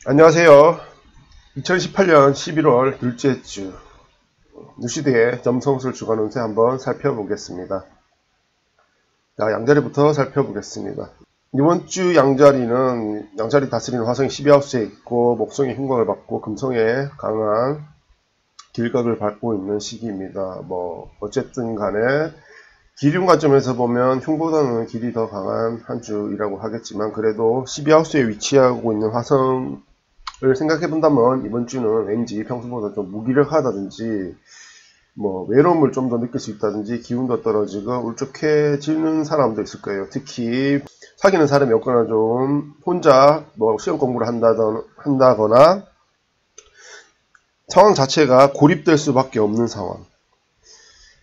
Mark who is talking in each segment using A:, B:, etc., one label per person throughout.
A: 안녕하세요. 2018년 11월 둘째 주 누시대의 점성술 주간 운세 한번 살펴보겠습니다. 자, 양자리부터 살펴보겠습니다. 이번 주 양자리 다스리는 화성이 12하우스에 있고 목성의 흉곽을 받고 금성의 강한 길각을 밟고 있는 시기입니다. 어쨌든 간에 기륜 관점에서 보면 흉보다는 길이 더 강한 한 주이라고 하겠지만, 그래도 12하우스에 위치하고 있는 화성을 생각해 본다면 이번 주는 왠지 평소보다 좀 무기력하다든지 외로움을 좀 더 느낄 수 있다든지 기운도 떨어지고 울적해지는 사람도 있을 거예요. 특히 사귀는 사람이 없거나 좀 혼자 시험 공부를 한다거나 상황 자체가 고립될 수밖에 없는 상황,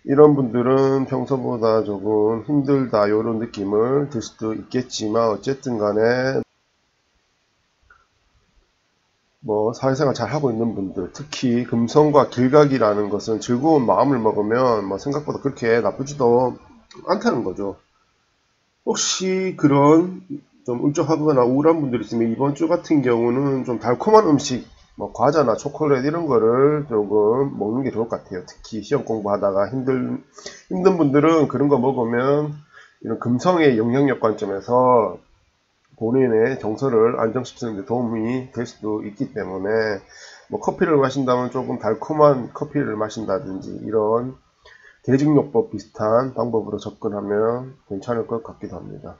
A: 이런 분들은 평소보다 조금 힘들다 이런 느낌을 들 수도 있겠지만, 어쨌든 간에 사회생활 잘 하고 있는 분들, 특히 금성과 길각이라는 것은 즐거운 마음을 먹으면 생각보다 그렇게 나쁘지도 않다는 거죠. 혹시 그런 좀 울적하거나 우울한 분들이 있으면 이번 주 같은 경우는 좀 달콤한 음식, 과자나 초콜릿 이런 거를 조금 먹는 게 좋을 것 같아요. 특히 시험 공부하다가 힘든 분들은 그런 거 먹으면 이런 금성의 영향력 관점에서 본인의 정서를 안정시키는 데 도움이 될 수도 있기 때문에 커피를 마신다면 조금 달콤한 커피를 마신다든지 이런 대증요법 비슷한 방법으로 접근하면 괜찮을 것 같기도 합니다.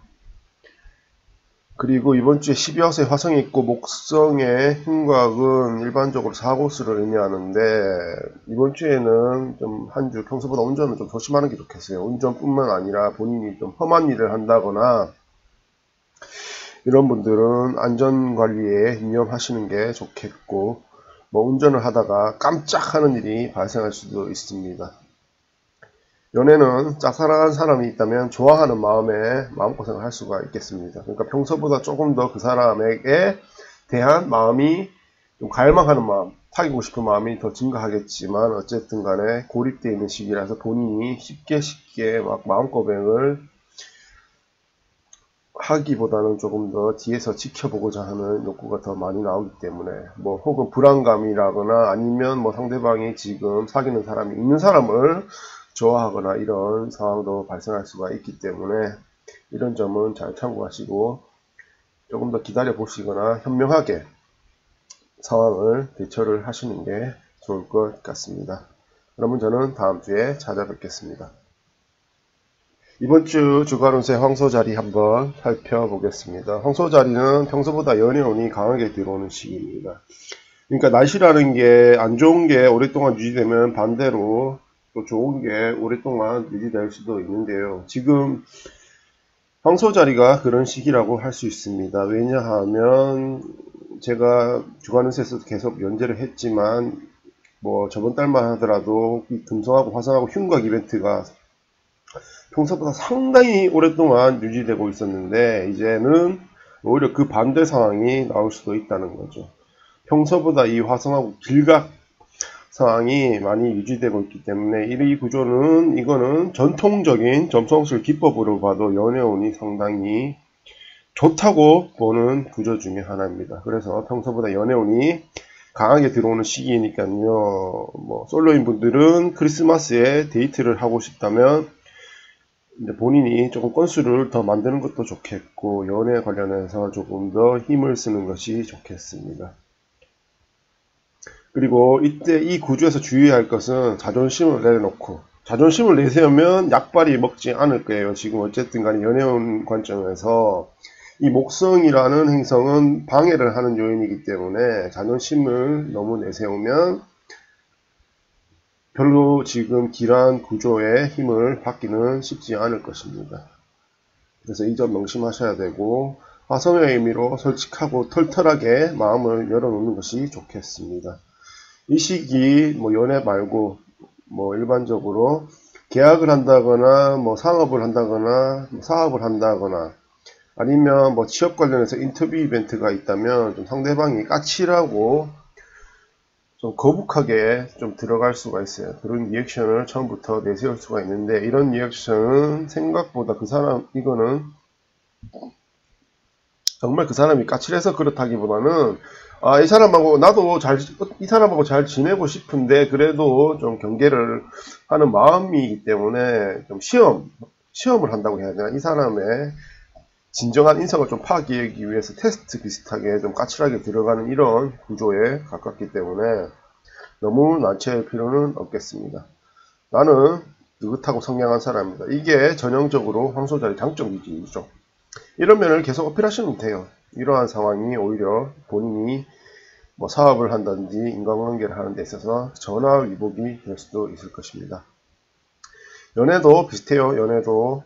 A: 그리고 이번 주에 12화수에 화성이 있고 목성의 흉곽은 일반적으로 사고수를 의미하는데, 이번 주에는 좀 한 주 평소보다 운전을 좀 조심하는 게 좋겠어요. 운전뿐만 아니라 본인이 좀 험한 일을 한다거나 이런 분들은 안전관리에 유념하시는 게 좋겠고, 운전을 하다가 깜짝 하는 일이 발생할 수도 있습니다. 연애는 짝사랑한 사람이 있다면 좋아하는 마음에 마음고생을 할 수가 있겠습니다. 그러니까 평소보다 조금 더 그 사람에게 대한 마음이 좀 갈망하는 마음, 사귀고 싶은 마음이 더 증가하겠지만, 어쨌든 간에 고립되어 있는 시기라서 본인이 쉽게 마음고생을 하기보다는 조금 더 뒤에서 지켜보고자 하는 욕구가 더 많이 나오기 때문에, 혹은 불안감이라거나 아니면 상대방이 지금 사귀는 사람이 있는 사람을 좋아하거나 이런 상황도 발생할 수가 있기 때문에, 이런 점은 잘 참고하시고 조금 더 기다려 보시거나 현명하게 상황을 대처를 하시는 게 좋을 것 같습니다. 그러면 저는 다음 주에 찾아뵙겠습니다. 이번 주 주간운세 황소자리 한번 살펴보겠습니다. 황소자리는 평소보다 연애운이 강하게 들어오는 시기입니다. 그러니까 날씨라는 게 안 좋은 게 오랫동안 유지되면 반대로 또 좋은 게 오랫동안 유지될 수도 있는데요. 지금 황소자리가 그런 시기라고 할 수 있습니다. 왜냐하면 제가 주간운세에서 계속 연재를 했지만 저번 달만 하더라도 이 금성하고 화성하고 흉곽 이벤트가 평소보다 상당히 오랫동안 유지되고 있었는데, 이제는 오히려 그 반대 상황이 나올 수도 있다는 거죠. 평소보다 이 화성하고 길각 상황이 많이 유지되고 있기 때문에 이 구조는, 이거는 전통적인 점성술 기법으로 봐도 연애운이 상당히 좋다고 보는 구조 중에 하나입니다. 그래서 평소보다 연애운이 강하게 들어오는 시기니까요. 솔로인 분들은 크리스마스에 데이트를 하고 싶다면 본인이 조금 건수를 더 만드는 것도 좋겠고, 연애 관련해서 조금 더 힘을 쓰는 것이 좋겠습니다. 그리고 이때 이 구조에서 주의할 것은 자존심을 내려놓고, 자존심을 내세우면 약발이 먹지 않을 거예요. 지금 어쨌든 간에 연애운 관점에서 이 목성이라는 행성은 방해를 하는 요인이기 때문에 자존심을 너무 내세우면 별로 지금 길한 구조의 힘을 받기는 쉽지 않을 것입니다. 그래서 이 점 명심하셔야 되고, 화성의 의미로 솔직하고 털털하게 마음을 열어놓는 것이 좋겠습니다. 이 시기 연애 말고 일반적으로 계약을 한다거나 상업을 한다거나 사업을 한다거나 아니면 취업 관련해서 인터뷰 이벤트가 있다면 좀 상대방이 까칠하고 좀 거북하게 좀 들어갈 수가 있어요. 그런 리액션을 처음부터 내세울 수가 있는데, 이런 리액션은 생각보다 그 사람, 이거는 정말 그 사람이 까칠해서 그렇다기보다는 이 사람하고 잘 지내고 싶은데 그래도 좀 경계를 하는 마음이기 때문에 좀 시험을 한다고 해야 되나? 이 사람의 진정한 인성을 좀 파악하기 위해서 테스트 비슷하게 좀 까칠하게 들어가는 이런 구조에 가깝기 때문에 너무 난처할 필요는 없겠습니다. 나는 느긋하고 성량한 사람입니다. 이게 전형적으로 황소자리 장점이죠. 이런 면을 계속 어필하시면 돼요. 이러한 상황이 오히려 본인이 뭐 사업을 한다든지 인간관계를 하는 데 있어서 전화위복이 될 수도 있을 것입니다. 연애도 비슷해요. 연애도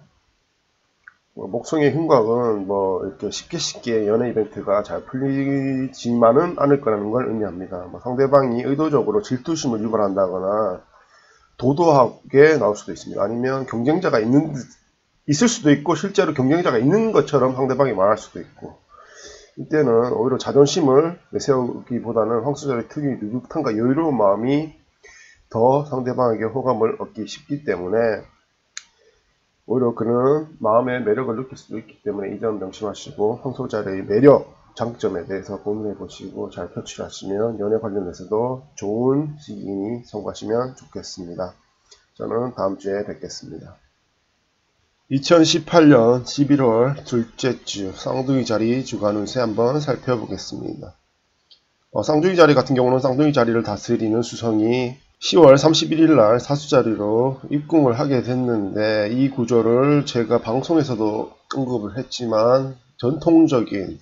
A: 목성의 흉곽은 뭐 이렇게 쉽게 연애 이벤트가 잘 풀리지만은 않을 거라는 걸 의미합니다. 뭐 상대방이 의도적으로 질투심을 유발한다거나 도도하게 나올 수도 있습니다. 아니면 경쟁자가 있을 수도 있고 실제로 경쟁자가 있는 것처럼 상대방이 말할 수도 있고, 이때는 오히려 자존심을 내세우기보다는 황소자리 특유의 느긋함과 여유로운 마음이 더 상대방에게 호감을 얻기 쉽기 때문에 오히려 그는 마음의 매력을 느낄 수도 있기 때문에 이 점 명심하시고 황소자리의 매력, 장점에 대해서 고민해 보시고 잘 표출하시면 연애 관련해서도 좋은 시기니 성공하시면 좋겠습니다. 저는 다음 주에 뵙겠습니다. 2018년 11월 둘째 주 쌍둥이 자리 주간 운세 한번 살펴보겠습니다. 쌍둥이 자리 같은 경우는 쌍둥이 자리를 다스리는 수성이 10월 31일 날 사수자리로 입궁을 하게 됐는데, 이 구조를 제가 방송에서도 언급을 했지만 전통적인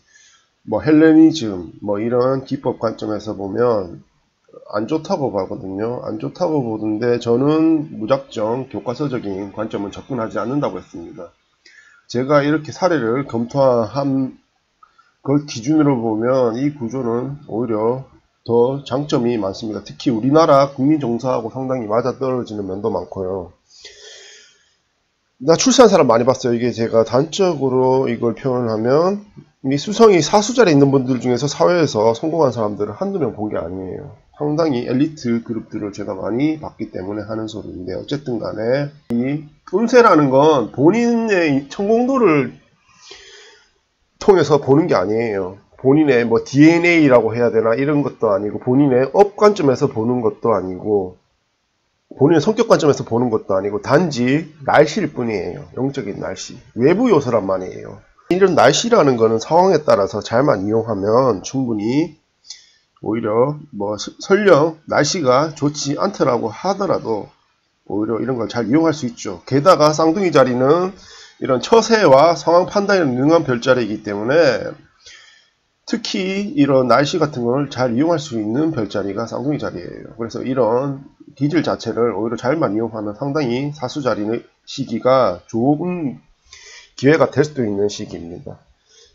A: 헬레니즘 이런 기법 관점에서 보면 안 좋다고 보거든요. 안 좋다고 보는데 저는 무작정 교과서적인 관점은 접근하지 않는다고 했습니다. 제가 이렇게 사례를 검토한 그 기준으로 보면 이 구조는 오히려 더 장점이 많습니다. 특히 우리나라 국민 정서하고 상당히 맞아떨어지는 면도 많고요. 나 출세한 사람 많이 봤어요. 이게 제가 단적으로 이걸 표현하면 이 수성이 사수자리에 있는 분들 중에서 사회에서 성공한 사람들을 한두 명 본 게 아니에요. 상당히 엘리트 그룹들을 제가 많이 봤기 때문에 하는 소리인데, 어쨌든 간에 이 운세라는 건 본인의 성공도를 통해서 보는 게 아니에요. 본인의 DNA라고 해야 되나 이런 것도 아니고, 본인의 업 관점에서 보는 것도 아니고, 본인의 성격 관점에서 보는 것도 아니고, 단지 날씨일 뿐이에요. 영적인 날씨. 외부 요소란 말이에요. 이런 날씨라는 거는 상황에 따라서 잘만 이용하면 충분히 오히려 설령 날씨가 좋지 않더라고 하더라도 오히려 이런 걸 잘 이용할 수 있죠. 게다가 쌍둥이 자리는 이런 처세와 상황 판단에 능한 별자리이기 때문에 특히 이런 날씨 같은 걸 잘 이용할 수 있는 별자리가 쌍둥이 자리예요. 그래서 이런 기질 자체를 오히려 잘만 이용하면 상당히 사수자리의 시기가 좋은 기회가 될 수도 있는 시기입니다.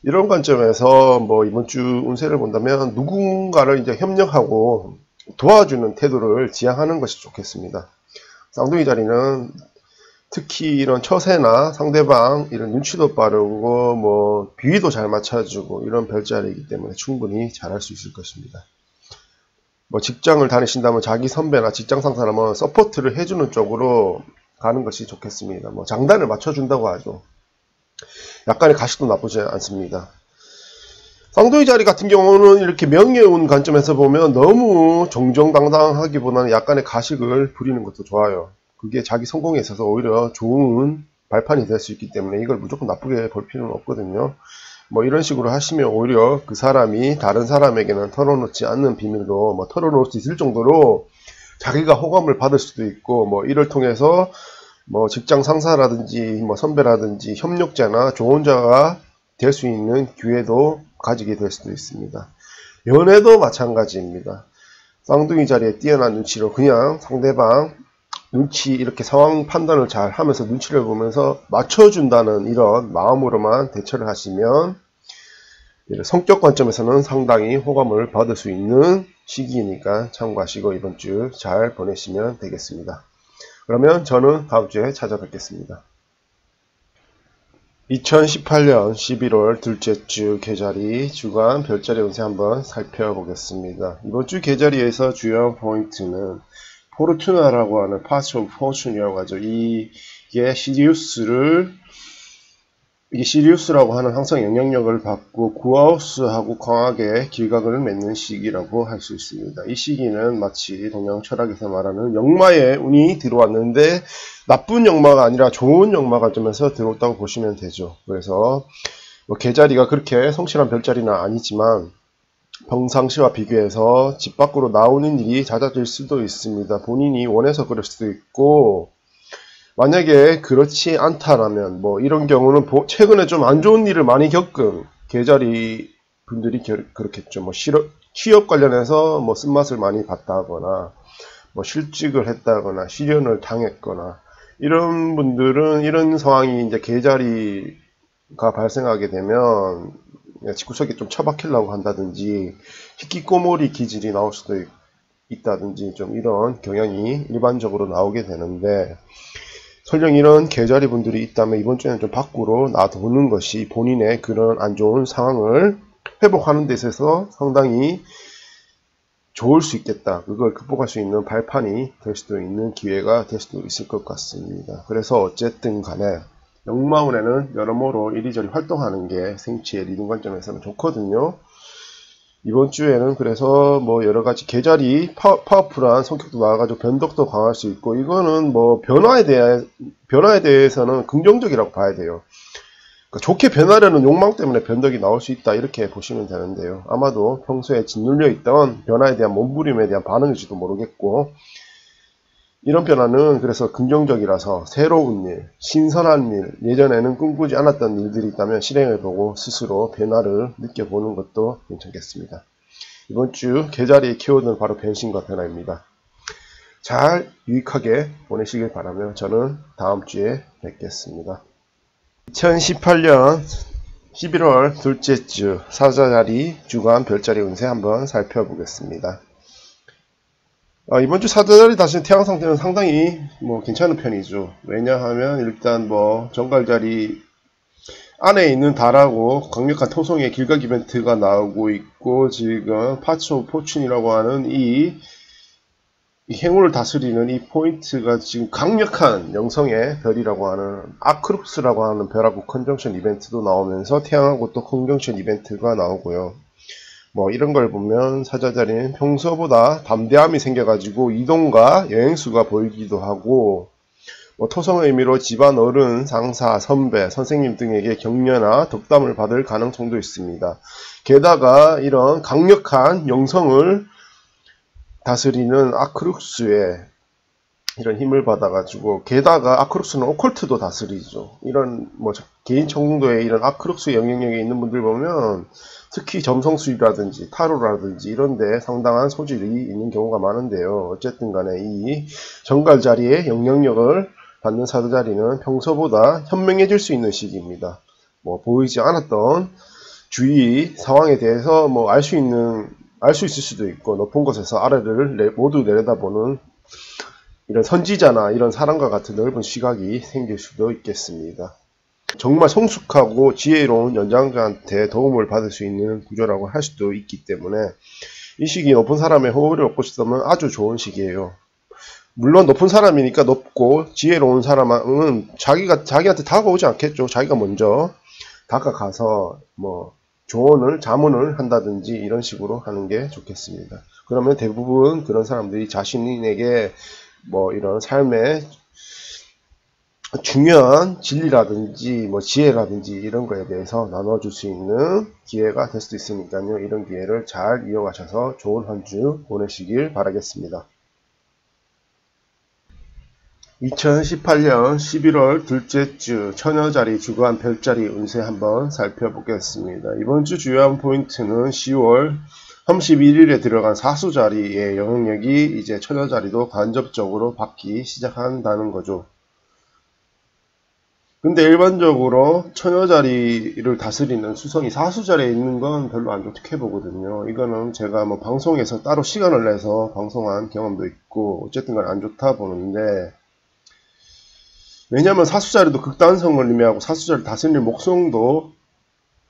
A: 이런 관점에서 이번 주 운세를 본다면 누군가를 이제 협력하고 도와주는 태도를 지향하는 것이 좋겠습니다. 쌍둥이 자리는 특히 이런 처세나 상대방 이런 눈치도 빠르고 비위도 잘 맞춰주고 이런 별자리이기 때문에 충분히 잘할 수 있을 것입니다. 직장을 다니신다면 자기 선배나 직장 상사라면 서포트를 해주는 쪽으로 가는 것이 좋겠습니다. 장단을 맞춰준다고 하죠. 약간의 가식도 나쁘지 않습니다. 쌍둥이 자리 같은 경우는 이렇게 명예운 관점에서 보면 너무 정정당당하기보다는 약간의 가식을 부리는 것도 좋아요. 그게 자기 성공에 있어서 오히려 좋은 발판이 될 수 있기 때문에 이걸 무조건 나쁘게 볼 필요는 없거든요. 이런 식으로 하시면 오히려 그 사람이 다른 사람에게는 털어놓지 않는 비밀도 털어놓을 수 있을 정도로 자기가 호감을 받을 수도 있고, 이를 통해서 직장 상사라든지 선배라든지 협력자나 조언자가 될 수 있는 기회도 가지게 될 수도 있습니다. 연애도 마찬가지입니다. 쌍둥이 자리에 뛰어난 눈치로 그냥 상대방 눈치 이렇게 상황 판단을 잘 하면서 눈치를 보면서 맞춰준다는 이런 마음으로만 대처를 하시면 성격 관점에서는 상당히 호감을 받을 수 있는 시기이니까 참고하시고 이번 주 잘 보내시면 되겠습니다. 그러면 저는 다음 주에 찾아뵙겠습니다. 2018년 11월 둘째 주 계자리 주간 별자리 운세 한번 살펴보겠습니다. 이번 주 계자리에서 주요한 포인트는 포르투나라고 하는 파스 오브 포춘이라고 하죠. 이게 시리우스를 이게 시리우스라고 하는 항상 영향력을 받고 구하우스하고 강하게 길각을 맺는 시기라고 할 수 있습니다. 이 시기는 마치 동양 철학에서 말하는 역마에 운이 들어왔는데 나쁜 역마가 아니라 좋은 역마가 점에서 들어왔다고 보시면 되죠. 그래서 뭐 계자리가 그렇게 성실한 별자리는 아니지만 평상시와 비교해서 집 밖으로 나오는 일이 잦아질 수도 있습니다. 본인이 원해서 그럴 수도 있고, 만약에 그렇지 않다라면 뭐 이런 경우는 최근에 좀 안 좋은 일을 많이 겪은 계자리 분들이 그렇겠죠. 뭐 취업 관련해서 뭐 쓴맛을 많이 봤다거나 뭐 실직을 했다거나 시련을 당했거나 이런 분들은 이런 상황이 이제 계자리가 발생하게 되면 집구석에 좀 처박히려고 한다든지 히키코모리 기질이 나올 수도 있다든지 좀 이런 경향이 일반적으로 나오게 되는데, 설령 이런 계자리 분들이 있다면 이번 주에는 좀 밖으로 놔두는 것이 본인의 그런 안 좋은 상황을 회복하는 데 있어서 상당히 좋을 수 있겠다. 그걸 극복할 수 있는 발판이 될 수도 있는 기회가 될 수도 있을 것 같습니다. 그래서 어쨌든 간에 역마운에는 여러모로 이리저리 활동하는 게 생치의 리듬 관점에서는 좋거든요. 이번 주에는 그래서 뭐 여러가지 계자리 파워풀한 성격도 나와가지고 변덕도 강할 수 있고, 이거는 뭐 변화에 대해서는 긍정적이라고 봐야 돼요. 그러니까 좋게 변하려는 욕망 때문에 변덕이 나올 수 있다, 이렇게 보시면 되는데요. 아마도 평소에 짓눌려 있던 변화에 대한 몸부림에 대한 반응일지도 모르겠고, 이런 변화는 그래서 긍정적이라서 새로운 일, 신선한 일, 예전에는 꿈꾸지 않았던 일들이 있다면 실행해보고 스스로 변화를 느껴보는 것도 괜찮겠습니다. 이번 주 계자리의 키워드는 바로 변신과 변화입니다. 잘 유익하게 보내시길 바라며 저는 다음 주에 뵙겠습니다. 2018년 11월 둘째 주 사자자리 주간 별자리 운세 한번 살펴보겠습니다. 이번 주 사자자리 다시 태양 상태는 상당히 뭐 괜찮은 편이죠. 왜냐하면 일단 뭐 정갈자리 안에 있는 달하고 강력한 토성의 길각 이벤트가 나오고 있고, 지금 파츠 오브 포춘이라고 하는 이 행운을 다스리는 이 포인트가 지금 강력한 영성의 별이라고 하는 아크룩스라고 하는 별하고 컨정션 이벤트도 나오면서 태양하고 또 컨정션 이벤트가 나오고요. 뭐 이런 걸 보면 사자자리는 평소보다 담대함이 생겨가지고 이동과 여행수가 보이기도 하고, 뭐 토성의 의미로 집안 어른, 상사, 선배, 선생님 등에게 격려나 덕담을 받을 가능성도 있습니다. 게다가 이런 강력한 영성을 다스리는 아크룩스의 이런 힘을 받아가지고, 게다가 아크룩스는 오컬트도 다스리죠. 이런 뭐 개인 청궁도에 이런 아크룩스 영향력이 있는 분들 보면 특히 점성술이라든지 타로라든지 이런데 상당한 소질이 있는 경우가 많은데요. 어쨌든 간에 이 정갈자리의 영향력을 받는 사자자리는 평소보다 현명해질 수 있는 시기입니다. 뭐 보이지 않았던 주위 상황에 대해서 뭐 알 수 있을 수도 있고, 높은 곳에서 아래를 모두 내려다보는 이런 선지자나 이런 사람과 같은 넓은 시각이 생길 수도 있겠습니다. 정말 성숙하고 지혜로운 연장자한테 도움을 받을 수 있는 구조라고 할 수도 있기 때문에 이 시기 높은 사람의 호의를 얻고 싶다면 아주 좋은 시기예요. 물론 높은 사람이니까 높고 지혜로운 사람은 자기한테 다가오지 않겠죠. 자기가 먼저 다가가서 뭐 자문을 한다든지 이런 식으로 하는 게 좋겠습니다. 그러면 대부분 그런 사람들이 자신에게 뭐 이런 삶의 중요한 진리라든지 뭐 지혜라든지 이런 거에 대해서 나눠줄 수 있는 기회가 될 수도 있으니까요. 이런 기회를 잘 이용하셔서 좋은 한 주 보내시길 바라겠습니다. 2018년 11월 둘째 주 처녀자리 주간 별자리 운세 한번 살펴보겠습니다. 이번 주 주요한 포인트는 10월 31일에 들어간 사수자리의 영향력이 이제 처녀자리도 간접적으로 받기 시작한다는 거죠. 근데 일반적으로 처녀자리를 다스리는 수성이 사수자리에 있는 건 별로 안 좋게 보거든요. 이거는 제가 뭐 방송에서 따로 시간을 내서 방송한 경험도 있고 어쨌든 간 안 좋다 보는데, 왜냐면 사수자리도 극단성을 의미하고 사수자리 다스리는 목성도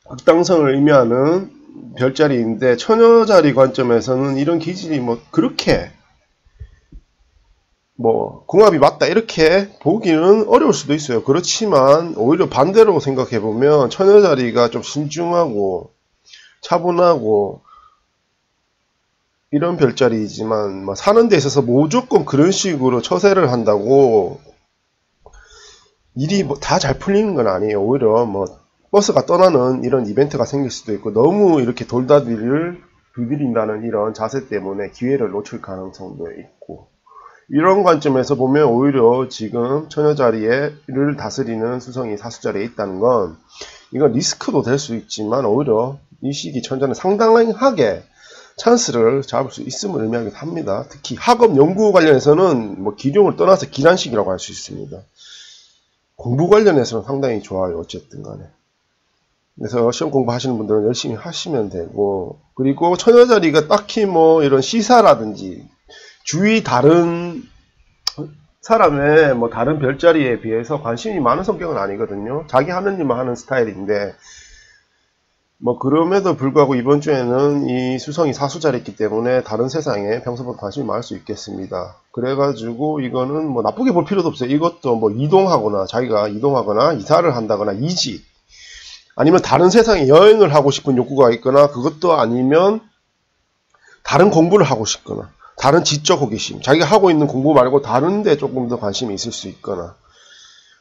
A: 극단성을 의미하는 별자리인데, 처녀자리 관점에서는 이런 기질이 뭐 그렇게 뭐 궁합이 맞다 이렇게 보기는 어려울 수도 있어요. 그렇지만 오히려 반대로 생각해 보면 처녀자리가 좀 신중하고 차분하고 이런 별자리이지만 뭐 사는 데 있어서 무조건 그런 식으로 처세를 한다고 일이 뭐 다 잘 풀리는 건 아니에요. 오히려 뭐 버스가 떠나는 이런 이벤트가 생길 수도 있고 너무 이렇게 돌다리를 두드린다는 이런 자세 때문에 기회를 놓칠 가능성도 있고, 이런 관점에서 보면 오히려 지금 처녀자리를 다스리는 수성이 사수자리에 있다는 건 이건 리스크도 될 수 있지만 오히려 이 시기 천자는 상당하게 찬스를 잡을 수 있음을 의미하기도 합니다. 특히 학업 연구 관련해서는 뭐 기룡을 떠나서 기란식이라고 할 수 있습니다. 공부 관련해서는 상당히 좋아요. 어쨌든 간에. 그래서 시험 공부하시는 분들은 열심히 하시면 되고, 그리고 처녀자리가 딱히 뭐 이런 시사라든지 주위 다른 사람의 뭐 다른 별자리에 비해서 관심이 많은 성격은 아니거든요. 자기 하는 일만 하는 스타일인데, 뭐 그럼에도 불구하고 이번 주에는 이 수성이 사수자리였기 때문에 다른 세상에 평소보다 관심이 많을 수 있겠습니다. 그래가지고 이거는 뭐 나쁘게 볼 필요도 없어요. 이것도 뭐 이동하거나 자기가 이동하거나 이사를 한다거나 이직, 아니면 다른 세상에 여행을 하고 싶은 욕구가 있거나, 그것도 아니면 다른 공부를 하고 싶거나 다른 지적 호기심, 자기가 하고 있는 공부 말고 다른 데 조금 더 관심이 있을 수 있거나,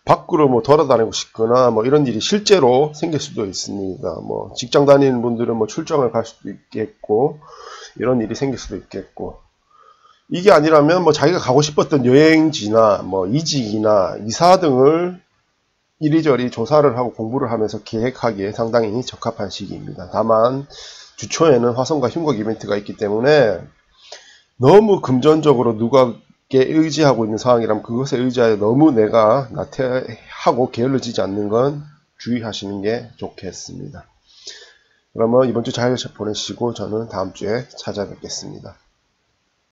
A: 밖으로 뭐 돌아다니고 싶거나 뭐 이런 일이 실제로 생길 수도 있습니다. 뭐 직장 다니는 분들은 뭐 출장을 갈 수도 있겠고 이런 일이 생길 수도 있겠고, 이게 아니라면 뭐 자기가 가고 싶었던 여행지나 뭐 이직이나 이사 등을 이리저리 조사를 하고 공부를 하면서 계획하기에 상당히 적합한 시기입니다. 다만 주초에는 화성과 흉곽 이벤트가 있기 때문에 너무 금전적으로 누가께 의지하고 있는 상황이라면 그것에 의지하여 너무 내가 나태하고 게을러지지 않는 건 주의하시는 게 좋겠습니다. 그러면 이번 주 잘 보내시고 저는 다음 주에 찾아뵙겠습니다.